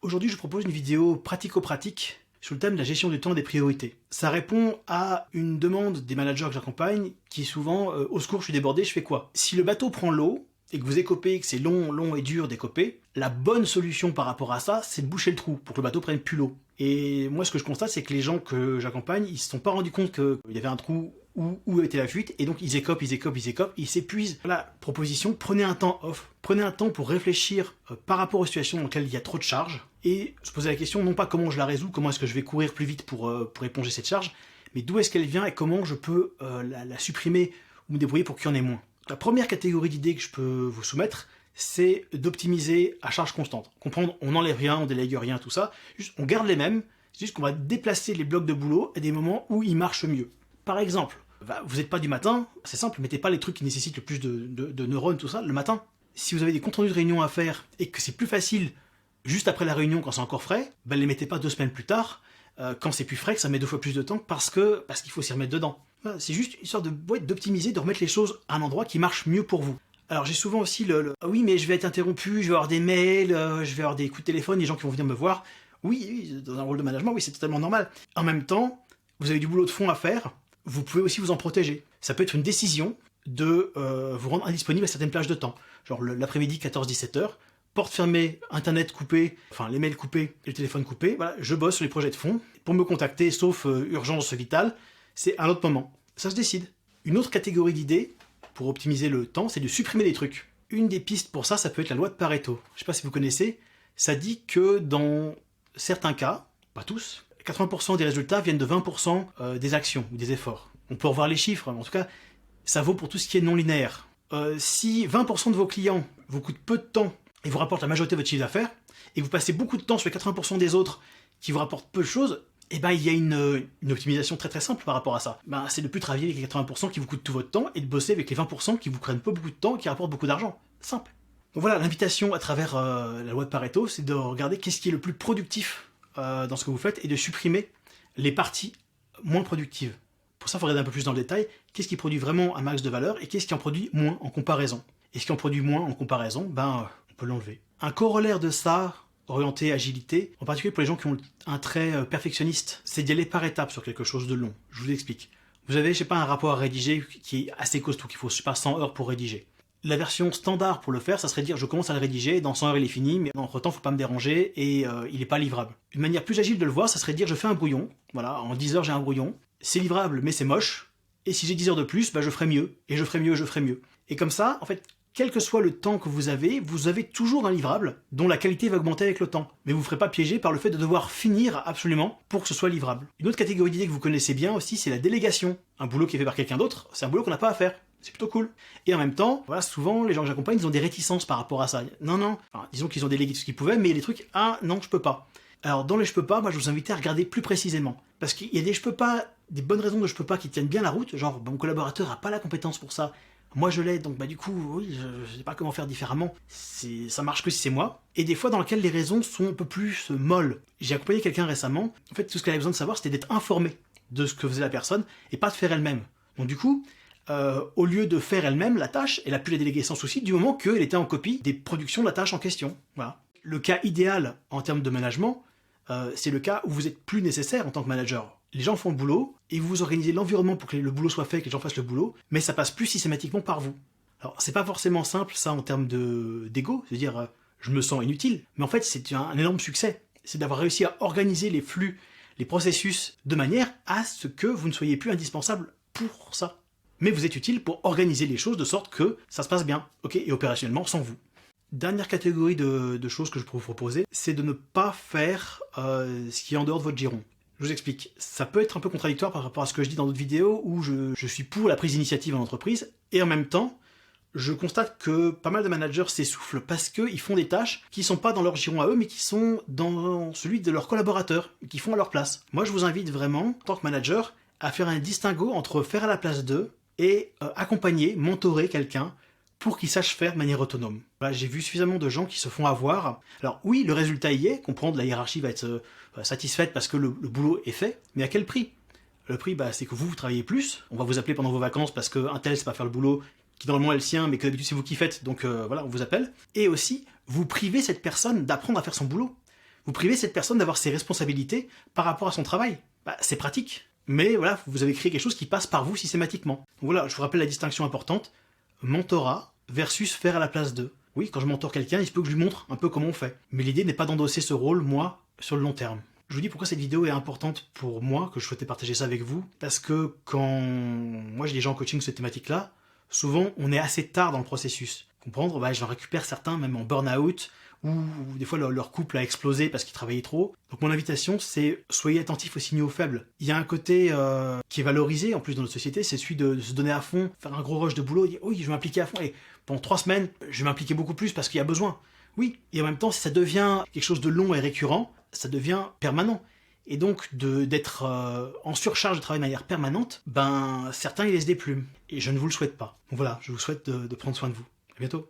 Aujourd'hui, je vous propose une vidéo pratico-pratique sur le thème de la gestion du temps et des priorités. Ça répond à une demande des managers que j'accompagne qui est souvent au secours, je suis débordé, je fais quoi? Si le bateau prend l'eau et que vous écopez, que c'est long et dur d'écoper, la bonne solution par rapport à ça, c'est de boucher le trou pour que le bateau prenne plus l'eau. Et moi, ce que je constate, c'est que les gens que j'accompagne, ils se sont pas rendus compte qu'il y avait un trou où était la fuite, et donc ils écopent, ils s'épuisent. Voilà, proposition, prenez un temps off, prenez un temps pour réfléchir par rapport aux situations dans lesquelles il y a trop de charges, et se poser la question, non pas comment je la résous, comment est-ce que je vais courir plus vite pour éponger cette charge, mais d'où est-ce qu'elle vient et comment je peux la supprimer ou me débrouiller pour qu'il y en ait moins. La première catégorie d'idées que je peux vous soumettre, c'est d'optimiser à charge constante. Comprendre, on n'enlève rien, on délègue rien, tout ça, juste on garde les mêmes, c'est juste qu'on va déplacer les blocs de boulot à des moments où ils marchent mieux. Par exemple, vous n'êtes pas du matin, c'est simple, mettez pas les trucs qui nécessitent le plus de neurones, tout ça, le matin. Si vous avez des comptes rendus de réunion à faire et que c'est plus facile juste après la réunion quand c'est encore frais, les mettez pas 2 semaines plus tard, quand c'est plus frais, que ça met 2 fois plus de temps parce qu'il faut s'y remettre dedans. Voilà, c'est juste une sorte d'optimiser, de remettre les choses à un endroit qui marche mieux pour vous. Alors j'ai souvent aussi ah oui mais je vais être interrompu, je vais avoir des mails, je vais avoir des coups de téléphone, des gens qui vont venir me voir. Oui, dans un rôle de management, oui, c'est totalement normal. En même temps, vous avez du boulot de fond à faire, vous pouvez aussi vous en protéger. Ça peut être une décision de vous rendre indisponible à certaines plages de temps. Genre l'après-midi, 14-17 heures, porte fermée, internet coupé, enfin les mails coupés, et le téléphone coupé, voilà, je bosse sur les projets de fond. Pour me contacter, sauf urgence vitale, c'est un autre moment. Ça se décide. Une autre catégorie d'idées, pour optimiser le temps, c'est de supprimer des trucs. Une des pistes pour ça, ça peut être la loi de Pareto. Je sais pas si vous connaissez, ça dit que dans certains cas, pas tous, 80% des résultats viennent de 20% des actions ou des efforts. On peut revoir les chiffres, en tout cas, ça vaut pour tout ce qui est non linéaire. Si 20% de vos clients vous coûtent peu de temps et vous rapportent la majorité de votre chiffre d'affaires, et vous passez beaucoup de temps sur les 80% des autres qui vous rapportent peu de choses, il y a une optimisation très simple par rapport à ça. C'est de ne plus travailler avec les 80% qui vous coûtent tout votre temps et de bosser avec les 20% qui vous prennent pas beaucoup de temps et qui rapportent beaucoup d'argent. Simple. Donc voilà, l'invitation à travers la loi de Pareto, c'est de regarder qu'est-ce qui est le plus productif dans ce que vous faites et de supprimer les parties moins productives. Pour ça, il faut regarder un peu plus dans le détail, qu'est-ce qui produit vraiment un max de valeur et qu'est-ce qui en produit moins en comparaison. Et ce qui en produit moins en comparaison, on peut l'enlever. Un corollaire de ça, orienté agilité, en particulier pour les gens qui ont un trait perfectionniste, c'est d'y aller par étapes sur quelque chose de long. Je vous explique. Vous avez, je sais pas, un rapport à rédiger qui est assez costaud, qu'il faut, je sais pas, 100 heures pour rédiger. La version standard pour le faire, ça serait de dire je commence à le rédiger, dans 100 heures il est fini, mais entre temps faut pas me déranger et il est pas livrable. Une manière plus agile de le voir, ça serait de dire je fais un brouillon, voilà, en 10 heures j'ai un brouillon, c'est livrable mais c'est moche, et si j'ai 10 heures de plus, je ferai mieux, et je ferai mieux, je ferai mieux. Et comme ça, en fait, quel que soit le temps que vous avez toujours un livrable dont la qualité va augmenter avec le temps. Mais vous ne ferez pas piéger par le fait de devoir finir absolument pour que ce soit livrable. Une autre catégorie d'idées que vous connaissez bien aussi, c'est la délégation. Un boulot qui est fait par quelqu'un d'autre, c'est un boulot qu'on n'a pas à faire. C'est plutôt cool. Et en même temps, voilà, souvent, les gens que j'accompagne, ils ont des réticences par rapport à ça. Non. Enfin, disons qu'ils ont délégué tout ce qu'ils pouvaient, mais il y a des trucs, non, je peux pas. Alors, dans les je peux pas, moi, je vous invite à regarder plus précisément. Parce qu'il y a des je peux pas, des bonnes raisons de je peux pas qui tiennent bien la route, genre, mon collaborateur a pas la compétence pour ça. Moi je l'ai, donc du coup, oui, je sais pas comment faire différemment. Ça marche que si c'est moi. Et des fois dans lesquelles les raisons sont un peu plus molles. J'ai accompagné quelqu'un récemment, en fait tout ce qu'elle avait besoin de savoir c'était d'être informée de ce que faisait la personne et pas de faire elle-même. Donc du coup, au lieu de faire elle-même la tâche, elle a pu la déléguer sans souci du moment qu'elle était en copie des productions de la tâche en question. Voilà. Le cas idéal en termes de management, c'est le cas où vous êtes plus nécessaire en tant que manager. Les gens font le boulot, et vous organisez l'environnement pour que le boulot soit fait, que les gens fassent le boulot, mais ça passe plus systématiquement par vous. Alors, c'est pas forcément simple, ça, en termes d'ego, c'est-à-dire, je me sens inutile, mais en fait, c'est un énorme succès. C'est d'avoir réussi à organiser les flux, les processus, de manière à ce que vous ne soyez plus indispensable pour ça. Mais vous êtes utile pour organiser les choses de sorte que ça se passe bien, ok, et opérationnellement, sans vous. Dernière catégorie de choses que je peux vous proposer, c'est de ne pas faire ce qui est en dehors de votre giron. Je vous explique. Ça peut être un peu contradictoire par rapport à ce que je dis dans d'autres vidéos où je suis pour la prise d'initiative en entreprise et en même temps, je constate que pas mal de managers s'essoufflent parce qu'ils font des tâches qui sont pas dans leur giron à eux mais qui sont dans celui de leurs collaborateurs, qui font à leur place. Moi, je vous invite vraiment, en tant que manager, à faire un distinguo entre faire à la place d'eux et accompagner, mentorer quelqu'un pour qu'il sache faire de manière autonome. Voilà, j'ai vu suffisamment de gens qui se font avoir. Alors oui, le résultat y est, comprendre, la hiérarchie va être satisfaite parce que le boulot est fait, mais à quel prix? Le prix, c'est que vous travaillez plus, on va vous appeler pendant vos vacances parce qu'un tel sait pas faire le boulot, qui normalement est le sien, mais que d'habitude c'est vous qui faites, donc voilà, on vous appelle. Et aussi, vous privez cette personne d'apprendre à faire son boulot. Vous privez cette personne d'avoir ses responsabilités par rapport à son travail. Bah, c'est pratique. Mais voilà, vous avez créé quelque chose qui passe par vous systématiquement. Donc voilà, je vous rappelle la distinction importante. Mentorat versus faire à la place d'eux. Oui, quand je mentor quelqu'un, il se peut que je lui montre un peu comment on fait. Mais l'idée n'est pas d'endosser ce rôle, moi, sur le long terme. Je vous dis pourquoi cette vidéo est importante pour moi, que je souhaitais partager ça avec vous. Parce que quand moi j'ai des gens en coaching sur cette thématique-là, souvent on est assez tard dans le processus. Comprendre, bah, j'en récupère certains même en burn-out, ou des fois leur couple a explosé parce qu'ils travaillaient trop. Donc mon invitation, c'est soyez attentifs aux signaux faibles. Il y a un côté qui est valorisé en plus dans notre société, c'est celui de se donner à fond, faire un gros rush de boulot, dire oui, je vais m'impliquer à fond, et pendant 3 semaines, je vais m'impliquer beaucoup plus parce qu'il y a besoin. Oui, et en même temps, si ça devient quelque chose de long et récurrent, ça devient permanent. Et donc, d'être en surcharge de travail de manière permanente, ben certains ils laissent des plumes. Et je ne vous le souhaite pas. Donc voilà, je vous souhaite de prendre soin de vous. À bientôt.